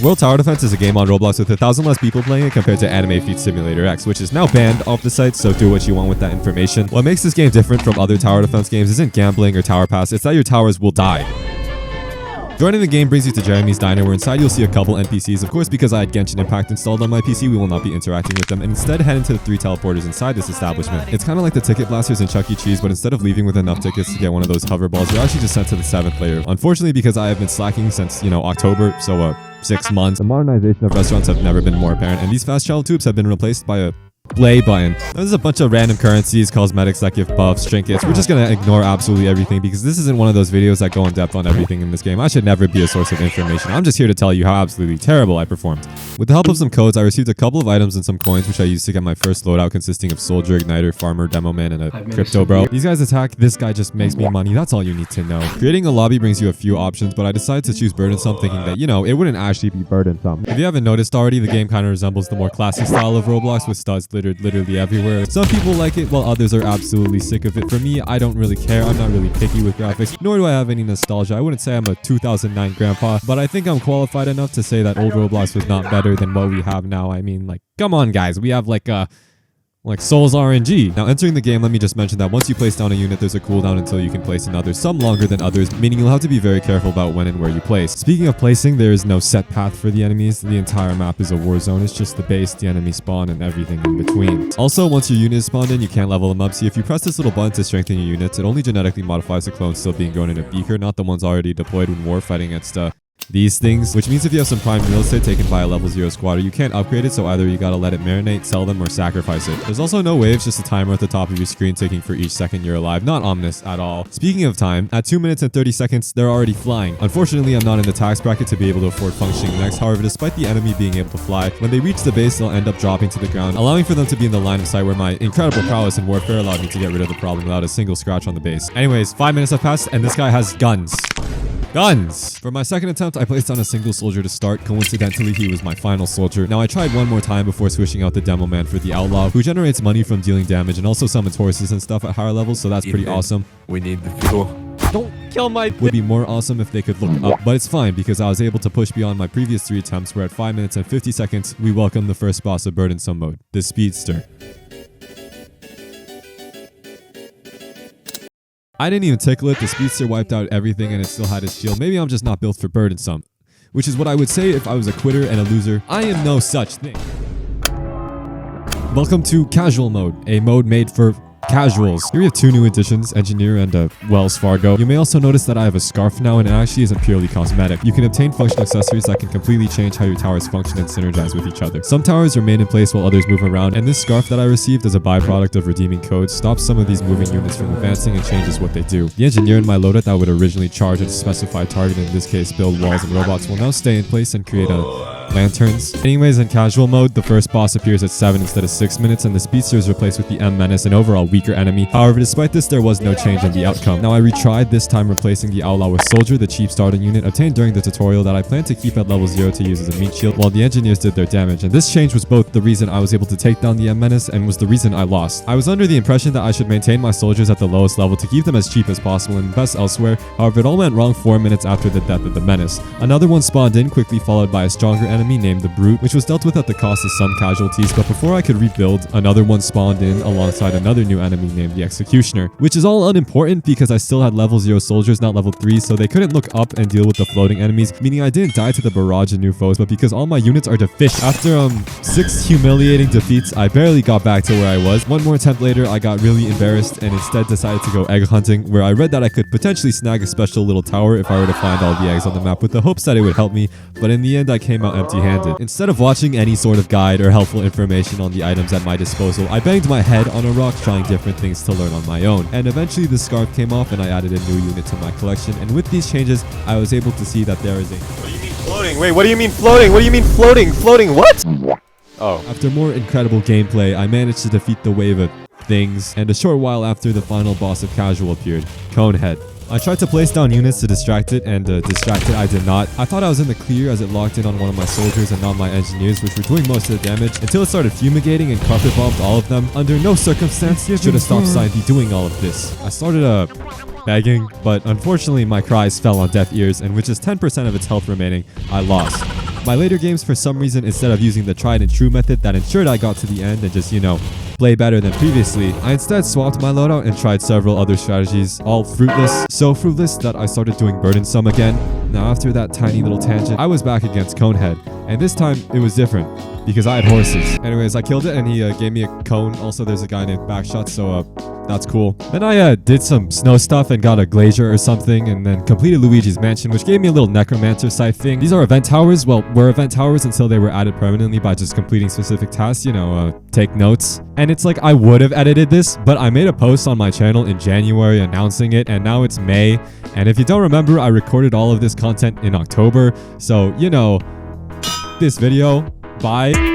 World Tower Defense is a game on Roblox with 1,000 less people playing it compared to Anime Feat Simulator X, which is now banned off the site, so do what you want with that information. What makes this game different from other tower defense games isn't gambling or tower pass, it's that your towers will die. Joining the game brings you to Jeremy's Diner, where inside you'll see a couple NPCs. Of course, because I had Genshin Impact installed on my PC, we will not be interacting with them, and instead head into the 3 teleporters inside this establishment. It's kind of like the ticket blasters in Chuck E. Cheese, but instead of leaving with enough tickets to get one of those hover balls, you're actually just sent to the 7th layer. Unfortunately, because I have been slacking since, October, so 6 months, the modernization of restaurants have never been more apparent, and these fast travel tubes have been replaced by a play button. There's a bunch of random currencies, cosmetics that give buffs, trinkets. We're just gonna ignore absolutely everything because this isn't one of those videos that go in depth on everything in this game. I should never be a source of information. I'm just here to tell you how absolutely terrible I performed. With the help of some codes, I received a couple of items and some coins, which I used to get my first loadout, consisting of soldier, igniter, farmer, demo man, and a crypto bro. These guys attack, this guy just makes me money. That's all you need to know. Creating a lobby brings you a few options, but I decided to choose Burdensome, thinking that, it wouldn't actually be burdensome. If you haven't noticed already, the game kind of resembles the more classic style of Roblox with studs littered literally everywhere. Some people like it while others are absolutely sick of it. For me, I don't really care. I'm not really picky with graphics, nor do I have any nostalgia. I wouldn't say I'm a 2009 grandpa, but I think I'm qualified enough to say that old Roblox was not better than what we have now. I mean, come on guys, we have like Souls RNG. Now entering the game, let me just mention that once you place down a unit, there's a cooldown until you can place another, some longer than others, meaning you'll have to be very careful about when and where you place. Speaking of placing, there is no set path for the enemies. The entire map is a war zone. It's just the base, the enemy spawn, and everything in between. Also, once your unit is spawned in, you can't level them up. See, if you press this little button to strengthen your units, it only genetically modifies the clones still being grown in a beaker, not the ones already deployed when war fighting against these things, which means if you have some prime real estate taken by a level 0 squatter, you can't upgrade it, so either you gotta let it marinate, sell them, or sacrifice it. There's also no waves, just a timer at the top of your screen ticking for each second you're alive. Not ominous at all. Speaking of time, at 2 minutes and 30 seconds, they're already flying. Unfortunately, I'm not in the tax bracket to be able to afford functioning next. However, despite the enemy being able to fly, when they reach the base, they'll end up dropping to the ground, allowing for them to be in the line of sight, where my incredible prowess in warfare allowed me to get rid of the problem without a single scratch on the base. Anyways, 5 minutes have passed, and this guy has guns. Guns! For my second attempt, I placed on a single soldier to start. Coincidentally, he was my final soldier. Now, I tried one more time before switching out the demo man for the outlaw, who generates money from dealing damage and also summons horses and stuff at higher levels, so that's pretty awesome. We need the fuel. Don't kill my... Would be more awesome if they could look up, but it's fine because I was able to push beyond my previous 3 attempts, where at 5 minutes and 50 seconds, we welcome the first boss of Burdensome mode, the Speedster. I didn't even tickle it. The Speedster wiped out everything and it still had its shield. Maybe I'm just not built for Burdensome, which is what I would say if I was a quitter and a loser. I am no such thing. Welcome to Casual mode, a mode made for casuals. Here we have 2 new additions, Engineer and Wells Fargo. You may also notice that I have a scarf now, and it actually isn't purely cosmetic. You can obtain functional accessories that can completely change how your towers function and synergize with each other. Some towers remain in place while others move around, and this scarf that I received as a byproduct of redeeming codes stops some of these moving units from advancing and changes what they do. The Engineer in my loadout that would originally charge at a specified target, in this case build walls and robots, will now stay in place and create lanterns. Anyways, in casual mode, the first boss appears at 7 instead of 6 minutes, and the Speedster is replaced with the M Menace, an overall weaker enemy. However, despite this, there was no change in the outcome. Now, I retried, this time replacing the Outlaw with Soldier, the cheap starting unit obtained during the tutorial that I plan to keep at level 0 to use as a meat shield, while the Engineers did their damage, and this change was both the reason I was able to take down the M Menace and was the reason I lost. I was under the impression that I should maintain my soldiers at the lowest level to keep them as cheap as possible and invest elsewhere. However, it all went wrong 4 minutes after the death of the Menace. Another one spawned in, quickly followed by a stronger enemy named the Brute, which was dealt with at the cost of some casualties, but before I could rebuild, another one spawned in alongside another new enemy named the Executioner, which is all unimportant because I still had level 0 soldiers, not level 3, so they couldn't look up and deal with the floating enemies, meaning I didn't die to the barrage of new foes, but because all my units are deficient. After 6 humiliating defeats, I barely got back to where I was. One more attempt later, I got really embarrassed and instead decided to go egg hunting, where I read that I could potentially snag a special little tower if I were to find all the eggs on the map, with the hopes that it would help me, but in the end I came out empty-handed. Instead of watching any sort of guide or helpful information on the items at my disposal, I banged my head on a rock trying different things to learn on my own, and eventually the scarf came off and I added a new unit to my collection, and with these changes I was able to see that there is a... What do you mean floating? Wait, what do you mean floating? What do you mean floating? Floating what? Oh. After more incredible gameplay, I managed to defeat the wave of things, and a short while after, the final boss of Casual appeared, Conehead. I tried to place down units to distract it, and distracted I did not. I thought I was in the clear as it locked in on one of my soldiers and not my engineers, which were doing most of the damage, until it started fumigating and carpet bombed all of them. Under no circumstance should a stop sign be doing all of this. I started begging, but unfortunately my cries fell on deaf ears, and with just 10% of its health remaining, I lost. My later games, for some reason, instead of using the tried and true method that ensured I got to the end and just, play better than previously, I instead swapped my loadout and tried several other strategies, all fruitless. So fruitless that I started doing Burdensome again. Now after that tiny little tangent, I was back against Conehead, and this time it was different because I had horses. Anyways, I killed it and he gave me a cone. Also, there's a guy named Backshot, so that's cool. Then I did some snow stuff and got a glacier or something, and then completed Luigi's Mansion, which gave me a little necromancer side thing. These are event towers. Well, were event towers until they were added permanently by just completing specific tasks, take notes. And it's like I would have edited this, but I made a post on my channel in January announcing it, and now it's May. And if you don't remember, I recorded all of this content in October. So, this video, bye.